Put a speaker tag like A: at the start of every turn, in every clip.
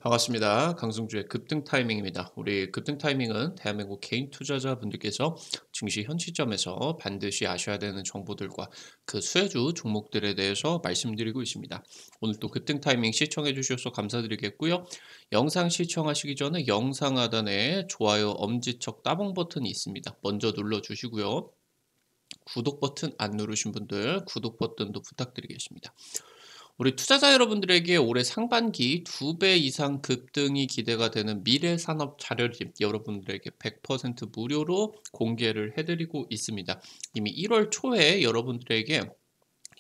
A: 반갑습니다. 강승주의 급등 타이밍입니다. 우리 급등 타이밍은 대한민국 개인 투자자분들께서 증시 현 시점에서 반드시 아셔야 되는 정보들과 그 수혜주 종목들에 대해서 말씀드리고 있습니다. 오늘 또 급등 타이밍 시청해 주셔서 감사드리겠고요. 영상 시청하시기 전에 영상 하단에 좋아요 엄지척 따봉 버튼이 있습니다. 먼저 눌러 주시고요. 구독 버튼 안 누르신 분들 구독 버튼도 부탁드리겠습니다. 우리 투자자 여러분들에게 올해 상반기 2배 이상 급등이 기대가 되는 미래산업 자료집 여러분들에게 100% 무료로 공개를 해드리고 있습니다. 이미 1월 초에 여러분들에게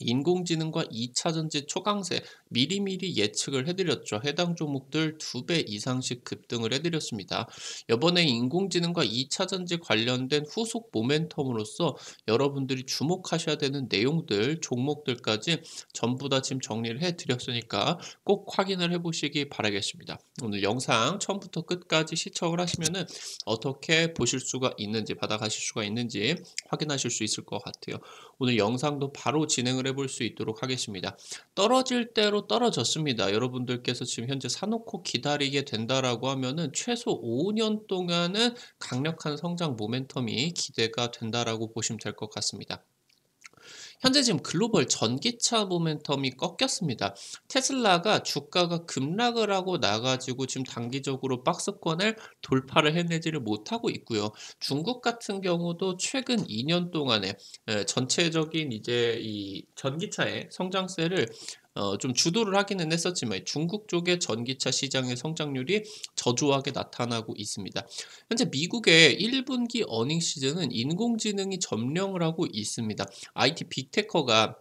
A: 인공지능과 2차 전지 초강세 미리미리 예측을 해드렸죠. 해당 종목들 2배 이상씩 급등을 해드렸습니다. 이번에 인공지능과 2차 전지 관련된 후속 모멘텀으로서 여러분들이 주목하셔야 되는 내용들, 종목들까지 전부 다 지금 정리를 해드렸으니까 꼭 확인을 해보시기 바라겠습니다. 오늘 영상 처음부터 끝까지 시청을 하시면은 어떻게 보실 수가 있는지, 받아가실 수가 있는지 확인하실 수 있을 것 같아요. 오늘 영상도 바로 진행을 해볼 수 있도록 하겠습니다. 떨어질 대로 떨어졌습니다. 여러분들께서 지금 현재 사놓고 기다리게 된다라고 하면은 최소 5년 동안은 강력한 성장 모멘텀이 기대가 된다라고 보시면 될 것 같습니다. 현재 지금 글로벌 전기차 모멘텀이 꺾였습니다. 테슬라가 주가가 급락을 하고 나가지고 지금 단기적으로 박스권을 돌파를 해내지를 못하고 있고요. 중국 같은 경우도 최근 2년 동안에 전체적인 이제 이 전기차의 성장세를 좀 주도를 하기는 했었지만 중국 쪽의 전기차 시장의 성장률이 저조하게 나타나고 있습니다. 현재 미국의 1분기 어닝 시즌은 인공지능이 점령을 하고 있습니다. IT 빅테커가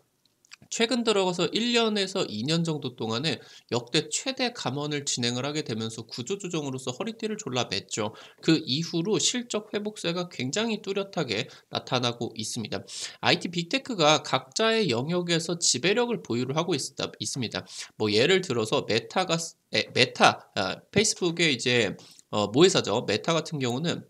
A: 최근 들어가서 1년에서 2년 정도 동안에 역대 최대 감원을 진행을 하게 되면서 구조조정으로서 허리띠를 졸라 맸죠. 그 이후로 실적 회복세가 굉장히 뚜렷하게 나타나고 있습니다. IT 빅테크가 각자의 영역에서 지배력을 보유를 하고 있습니다. 뭐 예를 들어서 메타, 페이스북의 이제 모회사죠. 메타 같은 경우는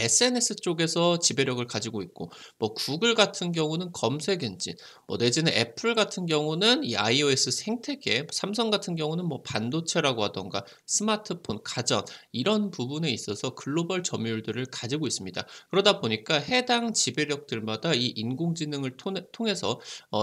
A: SNS 쪽에서 지배력을 가지고 있고, 뭐 구글 같은 경우는 검색 엔진, 뭐 내지는 애플 같은 경우는 이 iOS 생태계, 삼성 같은 경우는 뭐 반도체라고 하던가 스마트폰, 가전 이런 부분에 있어서 글로벌 점유율들을 가지고 있습니다. 그러다 보니까 해당 지배력들마다 이 인공지능을 통해서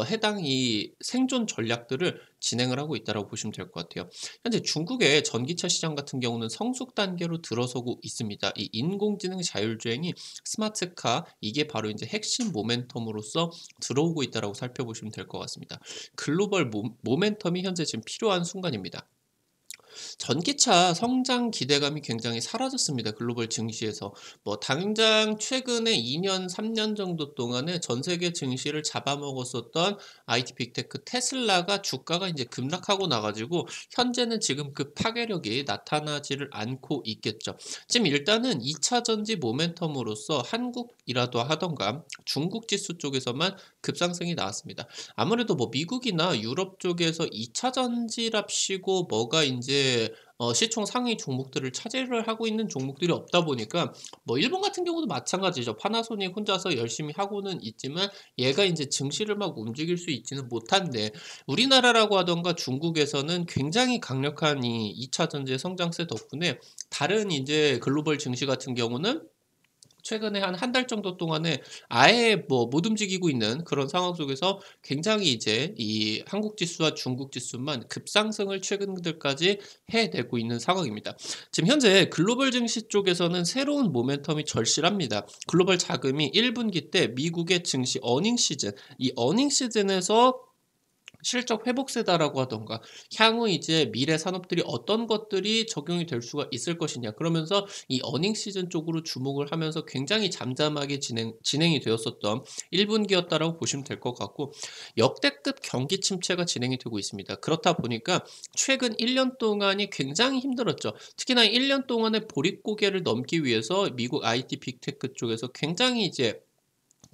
A: 해당 이 생존 전략들을 진행을 하고 있다고 보시면 될 것 같아요. 현재 중국의 전기차 시장 같은 경우는 성숙 단계로 들어서고 있습니다. 이 인공지능 자율주행이 스마트카 이게 바로 이제 핵심 모멘텀으로서 들어오고 있다라고 살펴보시면 될 것 같습니다. 글로벌 모멘텀이 현재 지금 필요한 순간입니다. 전기차 성장 기대감이 굉장히 사라졌습니다. 글로벌 증시에서. 뭐 당장 최근에 2년, 3년 정도 동안에 전 세계 증시를 잡아먹었었던 IT 빅테크 테슬라가 주가가 이제 급락하고 나가지고 현재는 지금 그 파괴력이 나타나지를 않고 있겠죠. 지금 일단은 2차 전지 모멘텀으로서 한국이라도 하던가 중국 지수 쪽에서만 급상승이 나왔습니다. 아무래도 뭐 미국이나 유럽 쪽에서 2차 전지랍시고 뭐가 이제 시총 상위 종목들을 차지를 하고 있는 종목들이 없다 보니까 뭐 일본 같은 경우도 마찬가지죠. 파나소닉 혼자서 열심히 하고는 있지만 얘가 이제 증시를 막 움직일 수 있지는 못한데 우리나라라고 하던가 중국에서는 굉장히 강력한 이 2차 전지 성장세 덕분에 다른 이제 글로벌 증시 같은 경우는 최근에 한 달 정도 동안에 아예 뭐 못 움직이고 있는 그런 상황 속에서 굉장히 이제 이 한국 지수와 중국 지수만 급상승을 최근 들까지 해내고 있는 상황입니다. 지금 현재 글로벌 증시 쪽에서는 새로운 모멘텀이 절실합니다. 글로벌 자금이 1분기 때 미국의 증시 어닝 시즌, 이 어닝 시즌에서 실적 회복세다라고 하던가 향후 이제 미래 산업들이 어떤 것들이 적용이 될 수가 있을 것이냐 그러면서 이 어닝 시즌 쪽으로 주목을 하면서 굉장히 잠잠하게 진행이 되었었던 1분기였다라고 보시면 될 것 같고 역대급 경기 침체가 진행이 되고 있습니다. 그렇다 보니까 최근 1년 동안이 굉장히 힘들었죠. 특히나 1년 동안의 보릿고개를 넘기 위해서 미국 IT 빅테크 쪽에서 굉장히 이제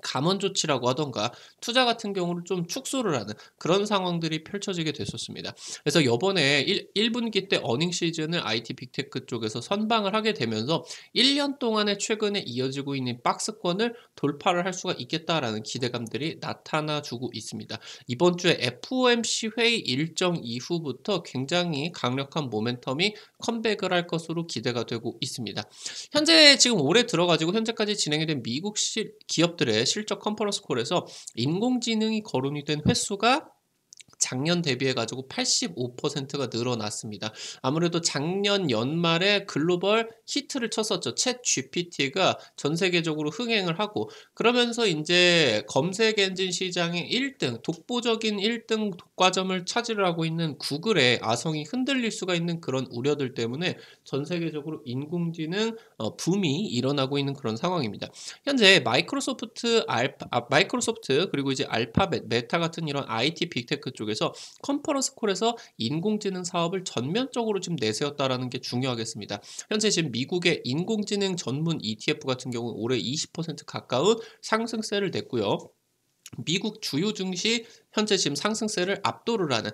A: 감원 조치라고 하던가 투자 같은 경우를 좀 축소를 하는 그런 상황들이 펼쳐지게 됐었습니다. 그래서 요번에 1분기 때 어닝 시즌을 IT 빅테크 쪽에서 선방을 하게 되면서 1년 동안에 최근에 이어지고 있는 박스권을 돌파를 할 수가 있겠다라는 기대감들이 나타나 주고 있습니다. 이번 주에 FOMC 회의 일정 이후부터 굉장히 강력한 모멘텀이 컴백을 할 것으로 기대가 되고 있습니다. 현재 지금 올해 들어가지고 현재까지 진행이 된 미국 기업들의 실적 컨퍼런스 콜에서 인공지능이 거론이 된 횟수가 작년 대비해 가지고 85%가 늘어났습니다. 아무래도 작년 연말에 글로벌 히트를 쳤었죠. 챗 GPT가 전 세계적으로 흥행을 하고 그러면서 인제 검색 엔진 시장의 1등 독보적인 1등 독과점을 차지를 하고 있는 구글의 아성이 흔들릴 수가 있는 그런 우려들 때문에 전 세계적으로 인공지능 붐이 일어나고 있는 그런 상황입니다. 현재 마이크로소프트 그리고 이제 알파벳, 메타 같은 이런 IT 빅테크 쪽에서 컨퍼런스 콜에서 인공지능 사업을 전면적으로 지금 내세웠다라는 게 중요하겠습니다. 현재 지금 미국의 인공지능 전문 ETF 같은 경우는 올해 20% 가까운 상승세를 냈고요. 미국 주요 증시 현재 지금 상승세를 압도를 하는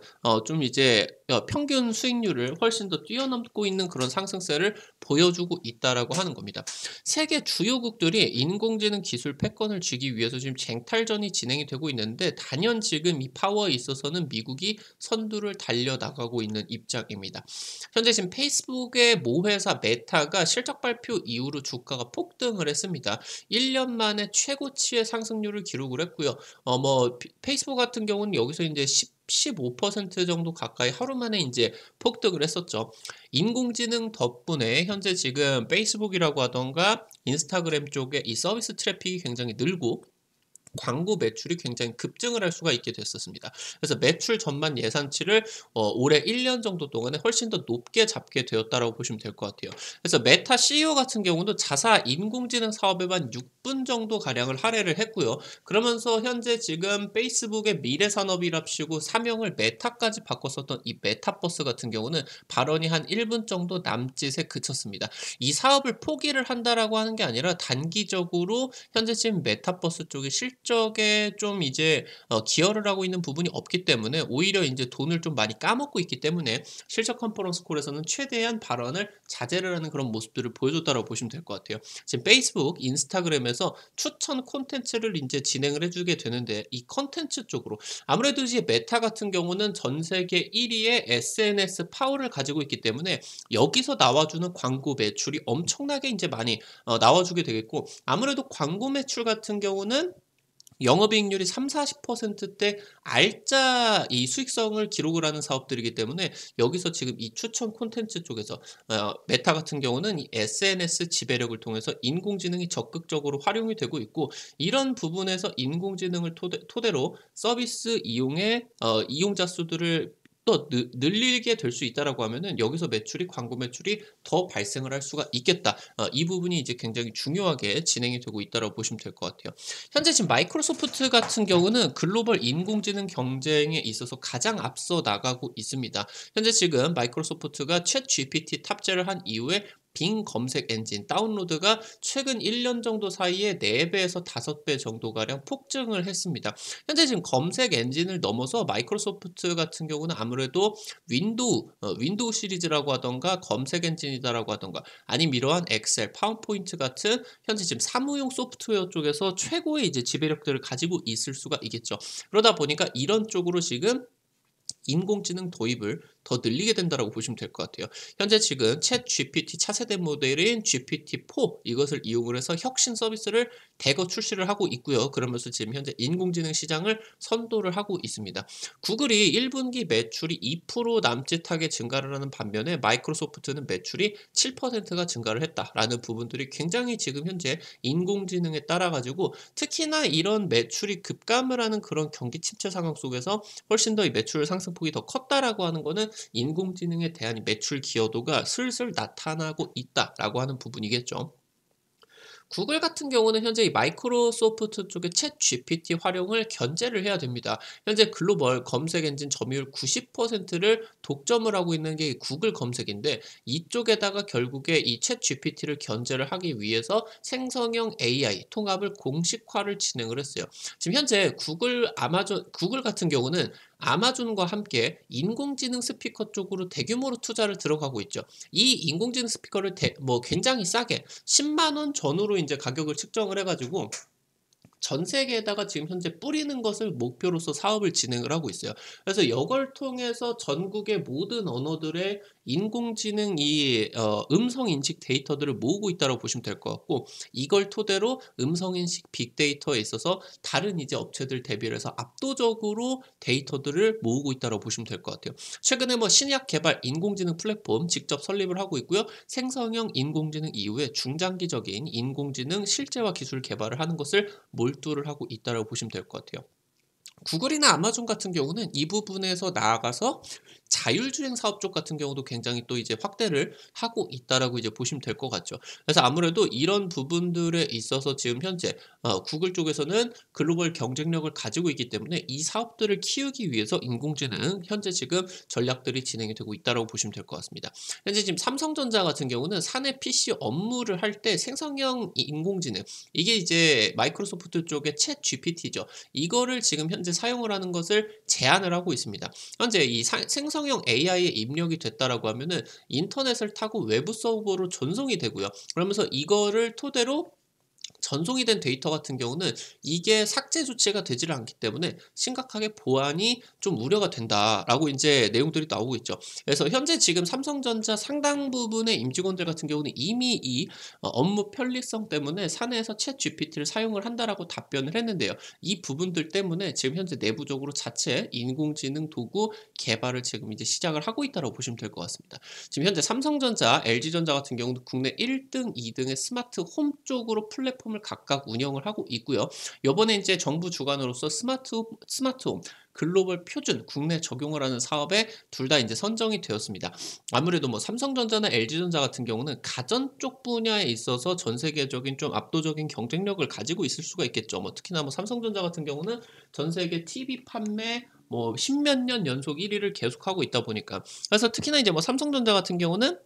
A: 좀 이제 평균 수익률을 훨씬 더 뛰어넘고 있는 그런 상승세를 보여주고 있다라고 하는 겁니다. 세계 주요국들이 인공지능 기술 패권을 쥐기 위해서 지금 쟁탈전이 진행이 되고 있는데 단연 지금 이 파워에 있어서는 미국이 선두를 달려나가고 있는 입장입니다. 현재 지금 페이스북의 모회사 메타가 실적 발표 이후로 주가가 폭등을 했습니다. 1년 만에 최고치의 상승률을 기록을 했고요. 페이스북 같은 경우는 여기서 이제 15% 정도 가까이 하루 만에 이제 폭등을 했었죠. 인공지능 덕분에 현재 지금 페이스북이라고 하던가 인스타그램 쪽에 이 서비스 트래픽이 굉장히 늘고 광고 매출이 굉장히 급증을 할 수가 있게 됐었습니다. 그래서 매출 전만 예상치를 올해 1년 정도 동안에 훨씬 더 높게 잡게 되었다라고 보시면 될 것 같아요. 그래서 메타 CEO 같은 경우도 자사 인공지능 사업에만 6분 정도 가량을 할애를 했고요. 그러면서 현재 지금 페이스북의 미래 산업이랍시고 사명을 메타까지 바꿨었던 이 메타버스 같은 경우는 발언이 한 1분 정도 남짓에 그쳤습니다. 이 사업을 포기를 한다라고 하는 게 아니라 단기적으로 현재 지금 메타버스 쪽이 실적에 좀 이제 기여를 하고 있는 부분이 없기 때문에 오히려 이제 돈을 좀 많이 까먹고 있기 때문에 실적 컨퍼런스 콜에서는 최대한 발언을 자제를 하는 그런 모습들을 보여줬다고 보시면 될 것 같아요. 지금 페이스북, 인스타그램에서 추천 콘텐츠를 이제 진행을 해주게 되는데 이 콘텐츠 쪽으로 아무래도 이제 메타 같은 경우는 전 세계 1위의 SNS 파워를 가지고 있기 때문에 여기서 나와주는 광고 매출이 엄청나게 이제 많이 나와주게 되겠고 아무래도 광고 매출 같은 경우는 영업이익률이 3-40%대 알짜 이 수익성을 기록을 하는 사업들이기 때문에 여기서 지금 이 추천 콘텐츠 쪽에서 메타 같은 경우는 이 SNS 지배력을 통해서 인공지능이 적극적으로 활용이 되고 있고 이런 부분에서 인공지능을 토대로 서비스 이용의 이용자 수들을 또 늘리게 될 수 있다라고 하면은 여기서 광고 매출이 더 발생을 할 수가 있겠다. 이 부분이 이제 굉장히 중요하게 진행이 되고 있다라고 보시면 될 것 같아요. 현재 지금 마이크로소프트 같은 경우는 글로벌 인공지능 경쟁에 있어서 가장 앞서 나가고 있습니다. 현재 지금 마이크로소프트가 챗 GPT 탑재를 한 이후에 빙 검색 엔진 다운로드가 최근 1년 정도 사이에 4배에서 5배 정도가량 폭증을 했습니다. 현재 지금 검색 엔진을 넘어서 마이크로소프트 같은 경우는 아무래도 윈도우 시리즈라고 하던가 검색 엔진이다라고 하던가 아니면 이러한 엑셀, 파워포인트 같은 현재 지금 사무용 소프트웨어 쪽에서 최고의 이제 지배력들을 가지고 있을 수가 있겠죠. 그러다 보니까 이런 쪽으로 지금 인공지능 도입을 더 늘리게 된다고 보시면 될 것 같아요. 현재 지금 챗 GPT 차세대 모델인 GPT-4 이것을 이용을 해서 혁신 서비스를 대거 출시를 하고 있고요. 그러면서 지금 현재 인공지능 시장을 선도를 하고 있습니다. 구글이 1분기 매출이 2% 남짓하게 증가를 하는 반면에 마이크로소프트는 매출이 7%가 증가를 했다라는 부분들이 굉장히 지금 현재 인공지능에 따라 가지고 특히나 이런 매출이 급감을 하는 그런 경기 침체 상황 속에서 훨씬 더 이 매출 상승폭이 더 컸다라고 하는 거는 인공지능에 대한 매출 기여도가 슬슬 나타나고 있다라고 하는 부분이겠죠. 구글 같은 경우는 현재 이 마이크로소프트 쪽의 챗 GPT 활용을 견제를 해야 됩니다. 현재 글로벌 검색 엔진 점유율 90%를 독점을 하고 있는 게 구글 검색인데 이쪽에다가 결국에 이 챗 GPT를 견제를 하기 위해서 생성형 AI 통합을 공식화를 진행을 했어요. 지금 현재 구글 같은 경우는 아마존과 함께 인공지능 스피커 쪽으로 대규모로 투자를 들어가고 있죠. 이 인공지능 스피커를 굉장히 싸게 10만 원 전후로 이제 가격을 측정을 해가지고 전 세계에다가 지금 현재 뿌리는 것을 목표로서 사업을 진행을 하고 있어요. 그래서 이걸 통해서 전국의 모든 언어들의 인공지능 음성 인식 데이터들을 모으고 있다고 보시면 될 것 같고 이걸 토대로 음성 인식 빅데이터에 있어서 다른 이제 업체들 대비를 해서 압도적으로 데이터들을 모으고 있다고 보시면 될 것 같아요. 최근에 뭐 신약 개발 인공지능 플랫폼 직접 설립을 하고 있고요. 생성형 인공지능 이후에 중장기적인 인공지능 실제화 기술 개발을 하는 것을 몰두를 하고 있다고 보시면 될 것 같아요. 구글이나 아마존 같은 경우는 이 부분에서 나아가서 자율주행 사업 쪽 같은 경우도 굉장히 또 이제 확대를 하고 있다라고 이제 보시면 될 것 같죠. 그래서 아무래도 이런 부분들에 있어서 지금 현재 구글 쪽에서는 글로벌 경쟁력을 가지고 있기 때문에 이 사업들을 키우기 위해서 인공지능 현재 지금 전략들이 진행이 되고 있다라고 보시면 될 것 같습니다. 현재 지금 삼성전자 같은 경우는 사내 PC 업무를 할 때 생성형 인공지능 이게 이제 마이크로소프트 쪽의 챗 GPT죠. 이거를 지금 현재 사용을 하는 것을 제한을 하고 있습니다. 현재 이 생성형 AI에 입력이 됐다라고 하면은 인터넷을 타고 외부 서버로 전송이 되고요. 그러면서 이거를 토대로 전송이 된 데이터 같은 경우는 이게 삭제 조치가 되지를 않기 때문에 심각하게 보안이 좀 우려가 된다라고 이제 내용들이 나오고 있죠. 그래서 현재 지금 삼성전자 상당 부분의 임직원들 같은 경우는 이미 이 업무 편리성 때문에 사내에서 챗 GPT를 사용을 한다라고 답변을 했는데요. 이 부분들 때문에 지금 현재 내부적으로 자체 인공지능 도구 개발을 지금 이제 시작을 하고 있다고 보시면 될 것 같습니다. 지금 현재 삼성전자, LG전자 같은 경우도 국내 1등, 2등의 스마트 홈 쪽으로 플랫폼을 각각 운영을 하고 있고요. 요번에 이제 정부 주관으로서 스마트홈 글로벌 표준 국내 적용을 하는 사업에 둘 다 이제 선정이 되었습니다. 아무래도 뭐 삼성전자나 LG전자 같은 경우는 가전 쪽 분야에 있어서 전 세계적인 좀 압도적인 경쟁력을 가지고 있을 수가 있겠죠. 뭐 특히나 뭐 삼성전자 같은 경우는 전 세계 TV 판매 뭐 십몇 년 연속 1위를 계속하고 있다 보니까 그래서 특히나 이제 뭐 삼성전자 같은 경우는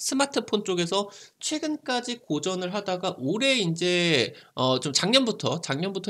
A: 스마트폰 쪽에서 최근까지 고전을 하다가 올해 인제 좀 작년부터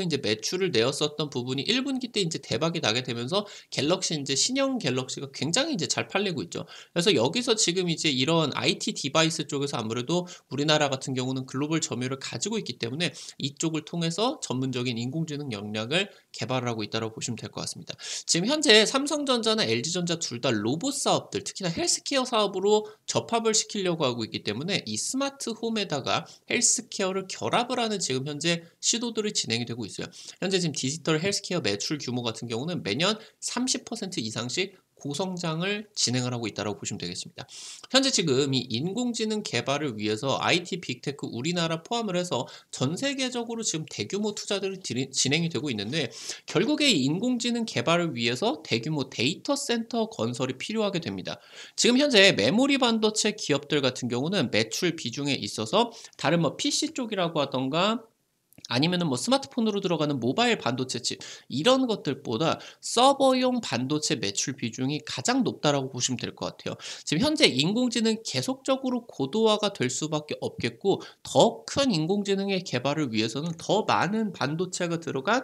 A: 인제 매출을 내었었던 부분이 1 분기 때 인제 대박이 나게 되면서 갤럭시 인제 신형 갤럭시가 굉장히 인제 잘 팔리고 있죠. 그래서 여기서 지금 이제 이런 IT 디바이스 쪽에서 아무래도 우리나라 같은 경우는 글로벌 점유율을 가지고 있기 때문에 이쪽을 통해서 전문적인 인공지능 역량을 개발을 하고 있다고 보시면 될 것 같습니다. 지금 현재 삼성전자나 LG전자 둘 다 로봇 사업들 특히나 헬스케어 사업으로 접합을 시키려고 하고 있기 때문에 이 스마트 홈에다가 헬스케어를 결합을 하는 지금 현재 시도들이 진행이 되고 있어요. 현재 지금 디지털 헬스케어 매출 규모 같은 경우는 매년 30% 이상씩 고성장을 진행을 하고 있다고 보시면 되겠습니다. 현재 지금 이 인공지능 개발을 위해서 IT 빅테크 우리나라 포함을 해서 전 세계적으로 지금 대규모 투자들이 진행이 되고 있는데 결국에 이 인공지능 개발을 위해서 대규모 데이터 센터 건설이 필요하게 됩니다. 지금 현재 메모리 반도체 기업들 같은 경우는 매출 비중에 있어서 다른 뭐 PC 쪽이라고 하던가 아니면은 뭐 스마트폰으로 들어가는 모바일 반도체 칩 이런 것들보다 서버용 반도체 매출 비중이 가장 높다라고 보시면 될 것 같아요. 지금 현재 인공지능 계속적으로 고도화가 될 수밖에 없겠고 더 큰 인공지능의 개발을 위해서는 더 많은 반도체가 들어간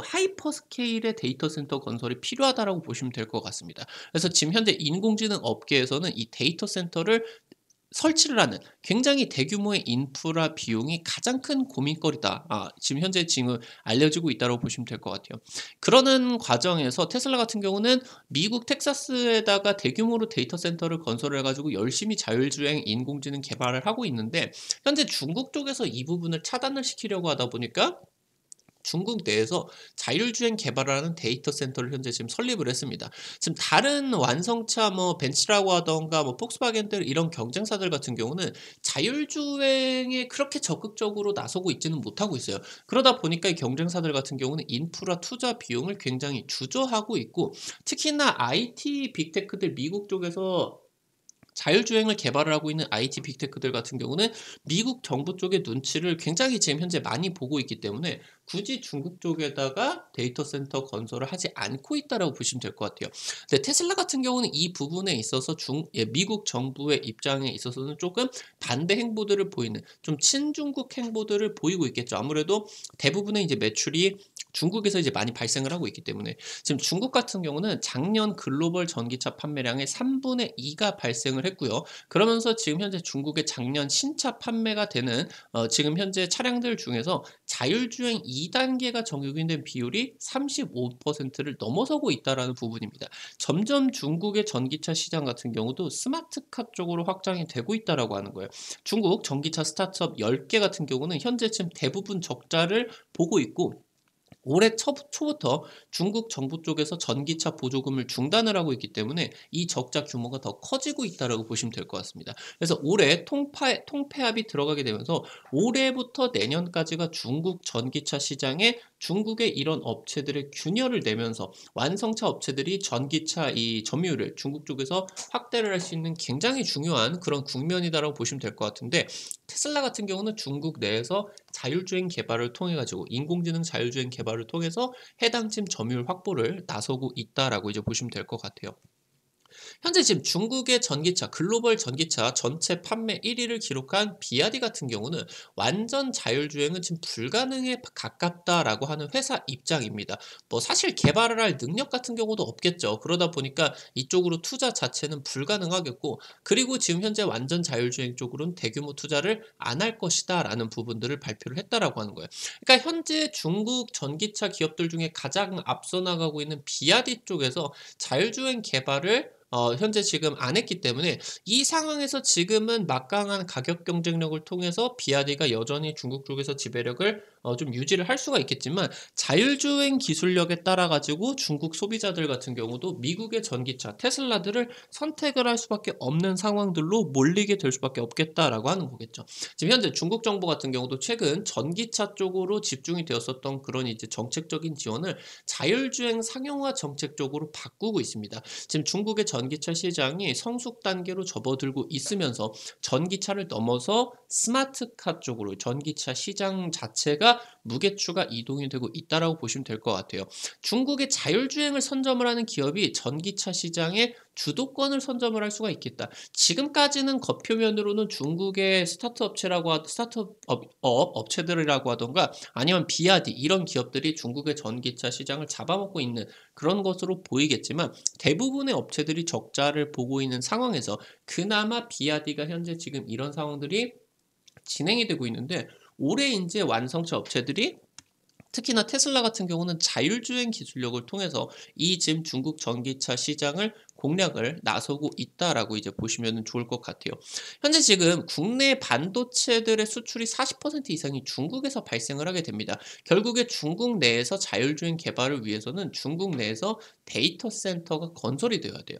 A: 하이퍼 스케일의 데이터 센터 건설이 필요하다라고 보시면 될 것 같습니다. 그래서 지금 현재 인공지능 업계에서는 이 데이터 센터를 설치를 하는 굉장히 대규모의 인프라 비용이 가장 큰 고민거리다. 지금 알려지고 있다고 보시면 될 것 같아요. 그러는 과정에서 테슬라 같은 경우는 미국 텍사스에다가 대규모로 데이터 센터를 건설을 해가지고 열심히 자율주행 인공지능 개발을 하고 있는데 현재 중국 쪽에서 이 부분을 차단을 시키려고 하다 보니까 중국 내에서 자율주행 개발을 하는 데이터 센터를 현재 지금 설립을 했습니다. 지금 다른 완성차 뭐 벤츠라고 하던가 뭐 폭스바겐들 이런 경쟁사들 같은 경우는 자율주행에 그렇게 적극적으로 나서고 있지는 못하고 있어요. 그러다 보니까 이 경쟁사들 같은 경우는 인프라 투자 비용을 굉장히 주저하고 있고 특히나 IT 빅테크들 미국 쪽에서 자율주행을 개발을 하고 있는 IT 빅테크들 같은 경우는 미국 정부 쪽의 눈치를 굉장히 지금 현재 많이 보고 있기 때문에 굳이 중국 쪽에다가 데이터 센터 건설을 하지 않고 있다라고 보시면 될 것 같아요. 근데 테슬라 같은 경우는 이 부분에 있어서 미국 정부의 입장에 있어서는 조금 반대 행보들을 보이는 좀 친중국 행보들을 보이고 있겠죠. 아무래도 대부분의 이제 매출이 중국에서 이제 많이 발생을 하고 있기 때문에 지금 중국 같은 경우는 작년 글로벌 전기차 판매량의 3분의 2가 발생을 했고요. 그러면서 지금 현재 중국의 작년 신차 판매가 되는 지금 현재 차량들 중에서 자율주행 2단계가 적용이 된 비율이 35%를 넘어서고 있다라는 부분입니다. 점점 중국의 전기차 시장 같은 경우도 스마트카 쪽으로 확장이 되고 있다라고 하는 거예요. 중국 전기차 스타트업 10개 같은 경우는 현재 지금 대부분 적자를 보고 있고 올해 초부터 중국 정부 쪽에서 전기차 보조금을 중단을 하고 있기 때문에 이 적자 규모가 더 커지고 있다라고 보시면 될 것 같습니다. 그래서 올해 통폐합이 들어가게 되면서 올해부터 내년까지가 중국 전기차 시장에 중국의 이런 업체들의 균열을 내면서 완성차 업체들이 전기차 이 점유율을 중국 쪽에서 확대를 할 수 있는 굉장히 중요한 그런 국면이다라고 보시면 될 것 같은데 테슬라 같은 경우는 중국 내에서 자율주행 개발을 통해 가지고 인공지능 자율주행 개발을 통해서 해당 집 점유율 확보를 나서고 있다라고 이제 보시면 될 것 같아요. 현재 지금 중국의 전기차, 글로벌 전기차 전체 판매 1위를 기록한 비아디 같은 경우는 완전 자율주행은 지금 불가능에 가깝다라고 하는 회사 입장입니다. 뭐 사실 개발을 할 능력 같은 경우도 없겠죠. 그러다 보니까 이쪽으로 투자 자체는 불가능하겠고, 그리고 지금 현재 완전 자율주행 쪽으로는 대규모 투자를 안 할 것이다라는 부분들을 발표를 했다라고 하는 거예요. 그러니까 현재 중국 전기차 기업들 중에 가장 앞서 나가고 있는 비아디 쪽에서 자율주행 개발을 현재 지금 안 했기 때문에 이 상황에서 지금은 막강한 가격 경쟁력을 통해서 비아디가 여전히 중국 쪽에서 지배력을 좀 유지를 할 수가 있겠지만 자율주행 기술력에 따라 가지고 중국 소비자들 같은 경우도 미국의 전기차 테슬라들을 선택을 할 수밖에 없는 상황들로 몰리게 될 수밖에 없겠다라고 하는 거겠죠. 지금 현재 중국 정부 같은 경우도 최근 전기차 쪽으로 집중이 되었었던 그런 이제 정책적인 지원을 자율주행 상용화 정책 쪽으로 바꾸고 있습니다. 지금 중국의 전기차 시장이 성숙 단계로 접어들고 있으면서 전기차를 넘어서 스마트카 쪽으로 전기차 시장 자체가 무게추가 이동이 되고 있다라고 보시면 될 것 같아요. 중국의 자율주행을 선점을 하는 기업이 전기차 시장의 주도권을 선점을 할 수가 있겠다. 지금까지는 겉표면으로는 중국의 스타트업 업체들이라고 하던가 아니면 비아디 이런 기업들이 중국의 전기차 시장을 잡아먹고 있는 그런 것으로 보이겠지만 대부분의 업체들이 적자를 보고 있는 상황에서 그나마 비아디가 현재 지금 이런 상황들이 진행이 되고 있는데 올해 이제 완성차 업체들이 특히나 테슬라 같은 경우는 자율주행 기술력을 통해서 이 지금 중국 전기차 시장을 공략을 나서고 있다라고 이제 보시면 좋을 것 같아요. 현재 지금 국내 반도체들의 수출이 40% 이상이 중국에서 발생을 하게 됩니다. 결국에 중국 내에서 자율주행 개발을 위해서는 중국 내에서 데이터 센터가 건설이 되어야 돼요.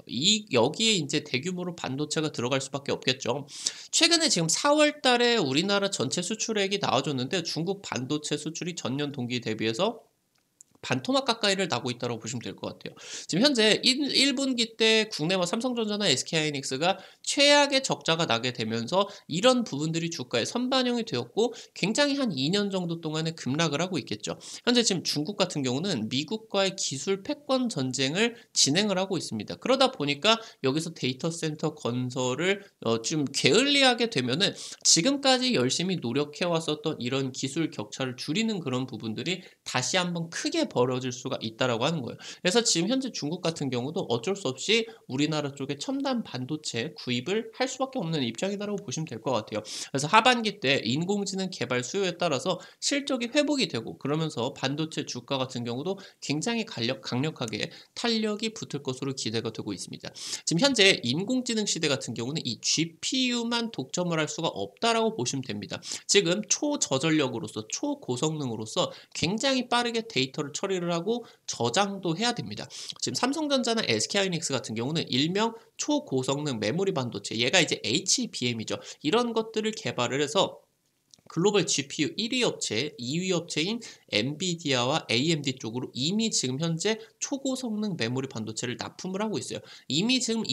A: 여기에 이제 대규모로 반도체가 들어갈 수밖에 없겠죠. 최근에 지금 4월 달에 우리나라 전체 수출액이 나와줬는데 중국 반도체 수출이 전년 동기 대비해서 반토막 가까이를 나고 있다고 보시면 될 것 같아요. 지금 현재 1분기 때 국내와 삼성전자나 SK하이닉스가 최악의 적자가 나게 되면서 이런 부분들이 주가에 선반영이 되었고 굉장히 한 2년 정도 동안에 급락을 하고 있겠죠. 현재 지금 중국 같은 경우는 미국과의 기술 패권 전쟁을 진행을 하고 있습니다. 그러다 보니까 여기서 데이터 센터 건설을 좀 게을리하게 되면은 지금까지 열심히 노력해 왔었던 이런 기술 격차를 줄이는 그런 부분들이 다시 한번 크게 벌어질 수가 있다라고 하는 거예요. 그래서 지금 현재 중국 같은 경우도 어쩔 수 없이 우리나라 쪽에 첨단 반도체 구입을 할 수밖에 없는 입장이다라고 보시면 될 것 같아요. 그래서 하반기 때 인공지능 개발 수요에 따라서 실적이 회복이 되고 그러면서 반도체 주가 같은 경우도 굉장히 강력하게 탄력이 붙을 것으로 기대가 되고 있습니다. 지금 현재 인공지능 시대 같은 경우는 이 GPU만 독점을 할 수가 없다라고 보시면 됩니다. 지금 초저전력으로서 초고성능으로서 굉장히 빠르게 데이터를 처리를 하고 저장도 해야 됩니다. 지금 삼성전자나 SK하이닉스 같은 경우는 일명 초고성능 메모리 반도체, 얘가 이제 HBM이죠. 이런 것들을 개발을 해서 글로벌 GPU 1위 업체, 2위 업체인 엔비디아와 AMD 쪽으로 이미 지금 현재 초고성능 메모리 반도체를 납품을 하고 있어요. 이미 지금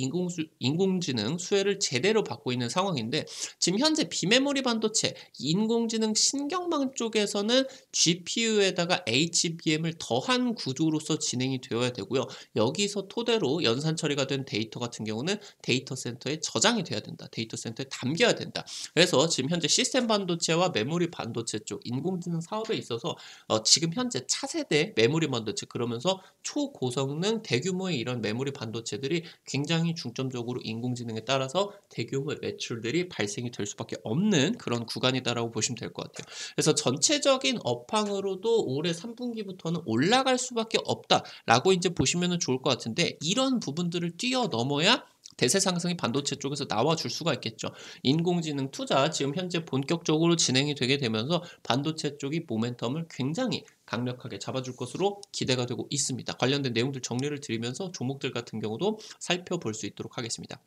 A: 인공지능 수혜를 제대로 받고 있는 상황인데 지금 현재 비메모리 반도체, 인공지능 신경망 쪽에서는 GPU에다가 HBM을 더한 구조로서 진행이 되어야 되고요. 여기서 토대로 연산 처리가 된 데이터 같은 경우는 데이터 센터에 저장이 돼야 된다. 데이터 센터에 담겨야 된다. 그래서 지금 현재 시스템 반도체와 메모리 반도체 쪽 인공지능 사업에 있어서 지금 현재 차세대 메모리 반도체 그러면서 초고성능 대규모의 이런 메모리 반도체들이 굉장히 중점적으로 인공지능에 따라서 대규모의 매출들이 발생이 될 수밖에 없는 그런 구간이다라고 보시면 될 것 같아요. 그래서 전체적인 업황으로도 올해 3분기부터는 올라갈 수밖에 없다라고 이제 보시면 좋을 것 같은데 이런 부분들을 뛰어넘어야 대세 상승이 반도체 쪽에서 나와줄 수가 있겠죠. 인공지능 투자 지금 현재 본격적으로 진행이 되게 되면서 반도체 쪽이 모멘텀을 굉장히 강력하게 잡아줄 것으로 기대가 되고 있습니다. 관련된 내용들 정리를 드리면서 종목들 같은 경우도 살펴볼 수 있도록 하겠습니다.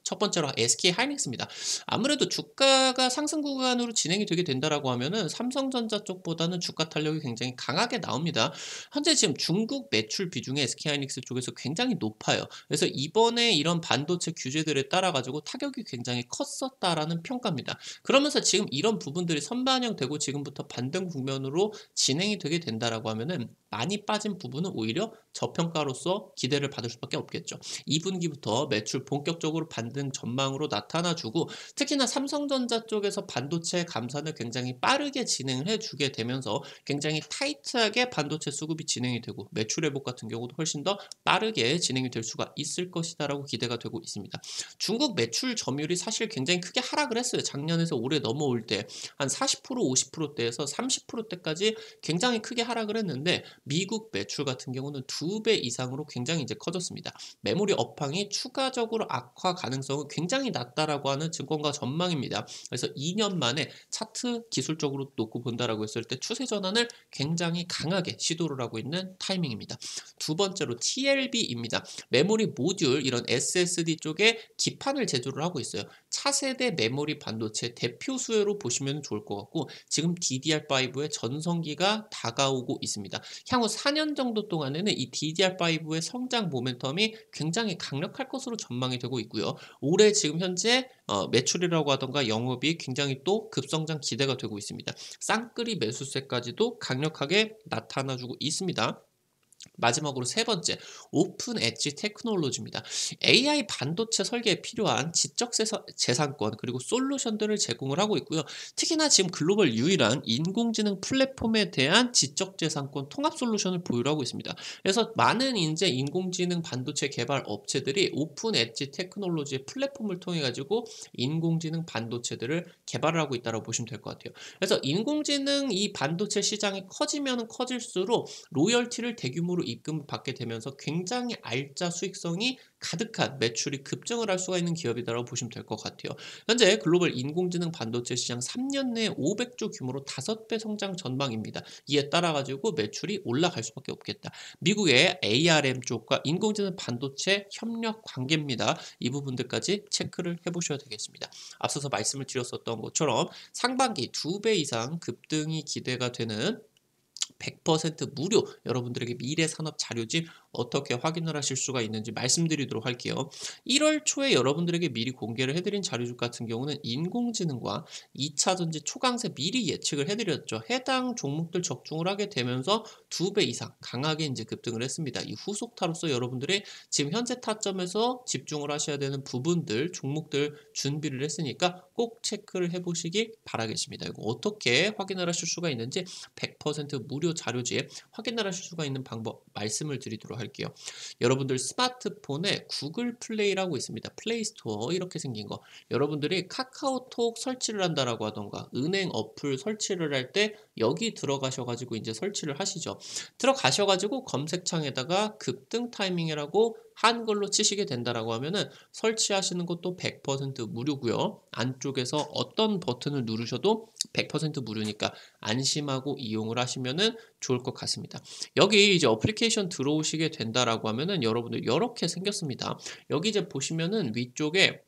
A: 첫 번째로 SK 하이닉스입니다. 아무래도 주가가 상승 구간으로 진행이 되게 된다라고 하면은 삼성전자 쪽보다는 주가 탄력이 굉장히 강하게 나옵니다. 현재 지금 중국 매출 비중이 SK 하이닉스 쪽에서 굉장히 높아요. 그래서 이번에 이런 반도체 규제들에 따라 가지고 타격이 굉장히 컸었다라는 평가입니다. 그러면서 지금 이런 부분들이 선반영되고 지금부터 반등 국면으로 진행이 되게 된다라고 하면은 많이 빠진 부분은 오히려 저평가로서 기대를 받을 수밖에 없겠죠. 2분기부터 매출 본격적으로 반등 전망으로 나타나주고 특히나 삼성전자 쪽에서 반도체 감산을 굉장히 빠르게 진행을 해주게 되면서 굉장히 타이트하게 반도체 수급이 진행이 되고 매출 회복 같은 경우도 훨씬 더 빠르게 진행이 될 수가 있을 것이다라고 기대가 되고 있습니다. 중국 매출 점유율이 사실 굉장히 크게 하락을 했어요. 작년에서 올해 넘어올 때 한 40% 50%대에서 30%대까지 굉장히 크게 하락을 했는데 미국 매출 같은 경우는 2배 이상으로 굉장히 이제 커졌습니다. 메모리 업황이 추가적으로 악화 가능성은 굉장히 낮다라고 하는 증권가 전망입니다. 그래서 2년 만에 차트 기술적으로 놓고 본다라고 했을 때 추세 전환을 굉장히 강하게 시도를 하고 있는 타이밍입니다. 두 번째로 TLB입니다. 메모리 모듈 이런 SSD 쪽에 기판을 제조를 하고 있어요. 차세대 메모리 반도체 대표 수혜로 보시면 좋을 것 같고 지금 DDR5의 전성기가 다가오고 있습니다. 향후 4년 정도 동안에는 이 DDR5의 성장 모멘텀이 굉장히 강력할 것으로 전망이 되고 있고요. 올해 지금 현재 매출이라고 하던가 영업이 굉장히 또 급성장 기대가 되고 있습니다. 쌍끌이 매수세까지도 강력하게 나타나주고 있습니다. 마지막으로 세 번째, 오픈 엣지 테크놀로지입니다. AI 반도체 설계에 필요한 지적 재산권 그리고 솔루션들을 제공을 하고 있고요. 특히나 지금 글로벌 유일한 인공지능 플랫폼에 대한 지적 재산권 통합 솔루션을 보유하고 있습니다. 그래서 많은 이제 인공지능 반도체 개발 업체들이 오픈 엣지 테크놀로지의 플랫폼을 통해 가지고 인공지능 반도체들을 개발을 하고 있다고 보시면 될 것 같아요. 그래서 인공지능 이 반도체 시장이 커지면 커질수록 로열티를 대규모로 입금받게 되면서 굉장히 알짜 수익성이 가득한 매출이 급증을 할 수가 있는 기업이다라고 보시면 될 것 같아요. 현재 글로벌 인공지능 반도체 시장 3년 내에 500조 규모로 5배 성장 전망입니다. 이에 따라 가지고 매출이 올라갈 수밖에 없겠다. 미국의 ARM 쪽과 인공지능 반도체 협력 관계입니다. 이 부분들까지 체크를 해보셔야 되겠습니다. 앞서서 말씀을 드렸었던 것처럼 상반기 2배 이상 급등이 기대가 되는 100% 무료 여러분들에게 미래산업 자료집 어떻게 확인을 하실 수가 있는지 말씀드리도록 할게요. 1월 초에 여러분들에게 미리 공개를 해드린 자료집 같은 경우는 인공지능과 2차전지 초강세 미리 예측을 해드렸죠. 해당 종목들 적중을 하게 되면서 2배 이상 강하게 이제 급등을 했습니다. 이 후속타로서 여러분들이 지금 현재 타점에서 집중을 하셔야 되는 부분들, 종목들 준비를 했으니까 꼭 체크를 해보시기 바라겠습니다. 이거 어떻게 확인을 하실 수가 있는지 100% 무료 자료집 확인을 하실 수가 있는 방법 말씀을 드리도록 할게요. 여러분들 스마트폰에 구글 플레이라고 있습니다. 플레이스토어 이렇게 생긴 거. 여러분들이 카카오톡 설치를 한다라고 하던가 은행 어플 설치를 할 때 여기 들어가셔가지고 이제 설치를 하시죠. 들어가셔가지고 검색창에다가 급등 타이밍이라고 한글로 치시게 된다라고 하면은 설치하시는 것도 100% 무료고요. 안쪽에서 어떤 버튼을 누르셔도 100% 무료니까 안심하고 이용을 하시면은 좋을 것 같습니다. 여기 이제 어플리케이션 들어오시게 된다라고 하면은 여러분들 이렇게 생겼습니다. 여기 이제 보시면은 위쪽에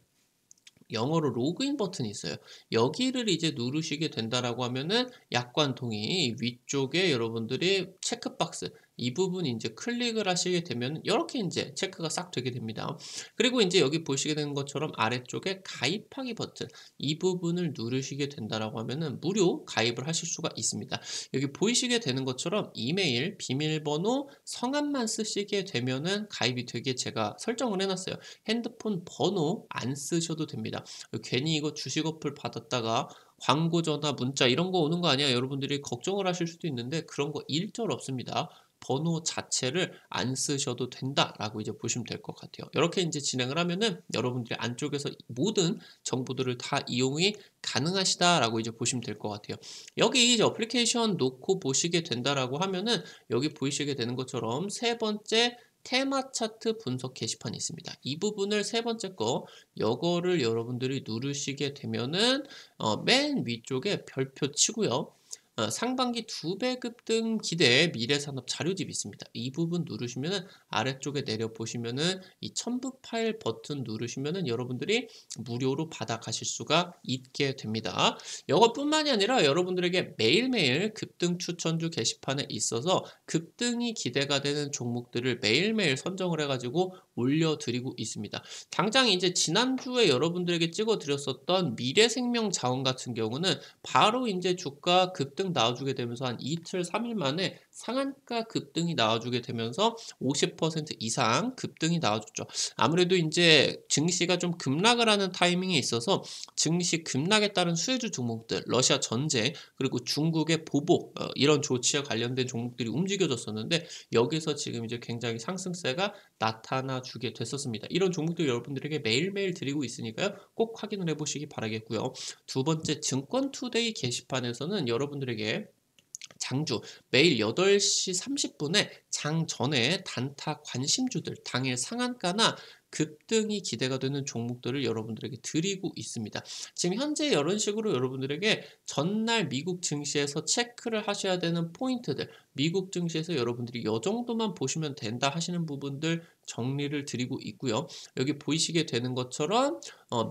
A: 영어로 로그인 버튼이 있어요. 여기를 이제 누르시게 된다라고 하면은 약관통이 위쪽에 여러분들이 체크박스 이 부분 인제 클릭을 하시게 되면 요렇게 인제 체크가 싹 되게 됩니다. 그리고 인제 여기 보시게 되는 것처럼 아래쪽에 가입하기 버튼 이 부분을 누르시게 된다라고 하면은 무료 가입을 하실 수가 있습니다. 여기 보이시게 되는 것처럼 이메일, 비밀번호, 성함만 쓰시게 되면은 가입이 되게 제가 설정을 해 놨어요. 핸드폰 번호 안 쓰셔도 됩니다. 괜히 이거 주식 어플 받았다가 광고 전화 문자 이런 거 오는 거 아니야? 여러분들이 걱정을 하실 수도 있는데 그런 거 일절 없습니다. 번호 자체를 안 쓰셔도 된다라고 이제 보시면 될 것 같아요. 이렇게 이제 진행을 하면은 여러분들이 안쪽에서 모든 정보들을 다 이용이 가능하시다라고 이제 보시면 될 것 같아요. 여기 이제 어플리케이션 놓고 보시게 된다라고 하면은 여기 보이시게 되는 것처럼 세 번째 테마 차트 분석 게시판이 있습니다. 이 부분을 세 번째 거 요거를 여러분들이 누르시게 되면은 맨 위쪽에 별표 치고요. 상반기 2배 급등 기대 미래산업 자료집이 있습니다. 이 부분 누르시면은 아래쪽에 내려 보시면은 이 첨부 파일 버튼 누르시면은 여러분들이 무료로 받아가실 수가 있게 됩니다. 이것뿐만이 아니라 여러분들에게 매일매일 급등 추천주 게시판에 있어서 급등이 기대가 되는 종목들을 매일매일 선정을 해가지고 올려드리고 있습니다. 당장 이제 지난주에 여러분들에게 찍어드렸었던 미래생명자원 같은 경우는 바로 이제 주가 급등 나와주게 되면서 한 이틀, 3일 만에 상한가 급등이 나와주게 되면서 50% 이상 급등이 나와줬죠. 아무래도 이제 증시가 좀 급락을 하는 타이밍에 있어서 증시 급락에 따른 수혜주 종목들, 러시아 전쟁, 그리고 중국의 보복, 이런 조치와 관련된 종목들이 움직여졌었는데 여기서 지금 이제 굉장히 상승세가 나타나 주게 됐었습니다. 이런 종목들 여러분들에게 매일매일 드리고 있으니까요. 꼭 확인을 해보시기 바라겠고요. 두 번째 증권투데이 게시판에서는 여러분들에게 장주 매일 8시 30분에 장 전에 단타 관심주들 당일 상한가나 급등이 기대가 되는 종목들을 여러분들에게 드리고 있습니다. 지금 현재 이런 식으로 여러분들에게 전날 미국 증시에서 체크를 하셔야 되는 포인트들, 미국 증시에서 여러분들이 이 정도만 보시면 된다 하시는 부분들 정리를 드리고 있고요. 여기 보이시게 되는 것처럼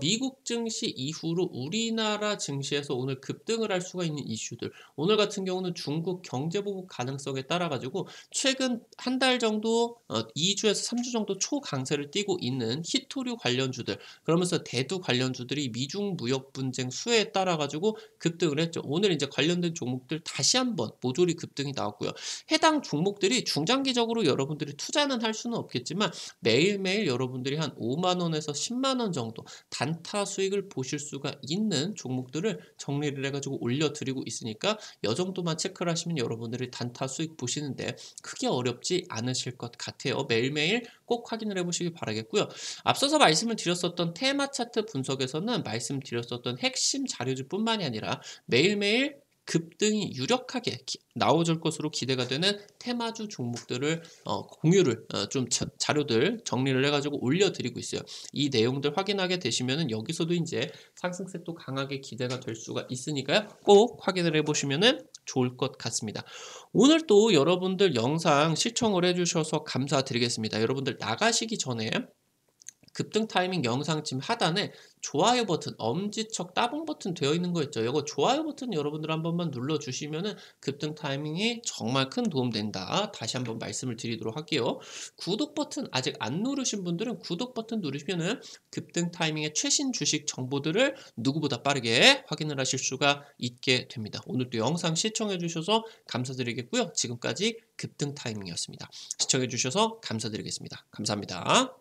A: 미국 증시 이후로 우리나라 증시에서 오늘 급등을 할 수가 있는 이슈들, 오늘 같은 경우는 중국 경제 보복 가능성에 따라 가지고 최근 한 달 정도 2주에서 3주 정도 초강세를 띠고 있는 히토류 관련주들, 그러면서 대두 관련주들이 미중 무역 분쟁 수혜에 따라 가지고 급등을 했죠. 오늘 이제 관련된 종목들 다시 한번 모조리 급등이 나왔고요. 해당 종목들이 중장기적으로 여러분들이 투자는 할 수는 없겠지만 매일매일 여러분들이 한 5만 원에서 10만 원 정도 단타 수익을 보실 수가 있는 종목들을 정리를 해가지고 올려드리고 있으니까 이 정도만 체크를 하시면 여러분들이 단타 수익 보시는데 크게 어렵지 않으실 것 같아요. 매일매일 꼭 확인을 해보시기 바라겠고요. 앞서서 말씀을 드렸었던 테마 차트 분석에서는 말씀드렸었던 핵심 자료들뿐만이 아니라 매일매일 급등이 유력하게 나와줄 것으로 기대가 되는 테마주 종목들을 공유를 좀 자료들 정리를 해가지고 올려드리고 있어요. 이 내용들 확인하게 되시면은 여기서도 이제 상승세 또 강하게 기대가 될 수가 있으니까요. 꼭 확인을 해보시면은 좋을 것 같습니다. 오늘 또 여러분들 영상 시청을 해주셔서 감사드리겠습니다. 여러분들 나가시기 전에 급등 타이밍 영상 지금 하단에 좋아요 버튼, 엄지척 따봉 버튼 되어 있는 거 있죠. 이거 좋아요 버튼 여러분들 한 번만 눌러주시면은 급등 타이밍이 정말 큰 도움 된다. 다시 한번 말씀을 드리도록 할게요. 구독 버튼 아직 안 누르신 분들은 구독 버튼 누르시면은 급등 타이밍의 최신 주식 정보들을 누구보다 빠르게 확인을 하실 수가 있게 됩니다. 오늘도 영상 시청해 주셔서 감사드리겠고요. 지금까지 급등 타이밍이었습니다. 시청해 주셔서 감사드리겠습니다. 감사합니다.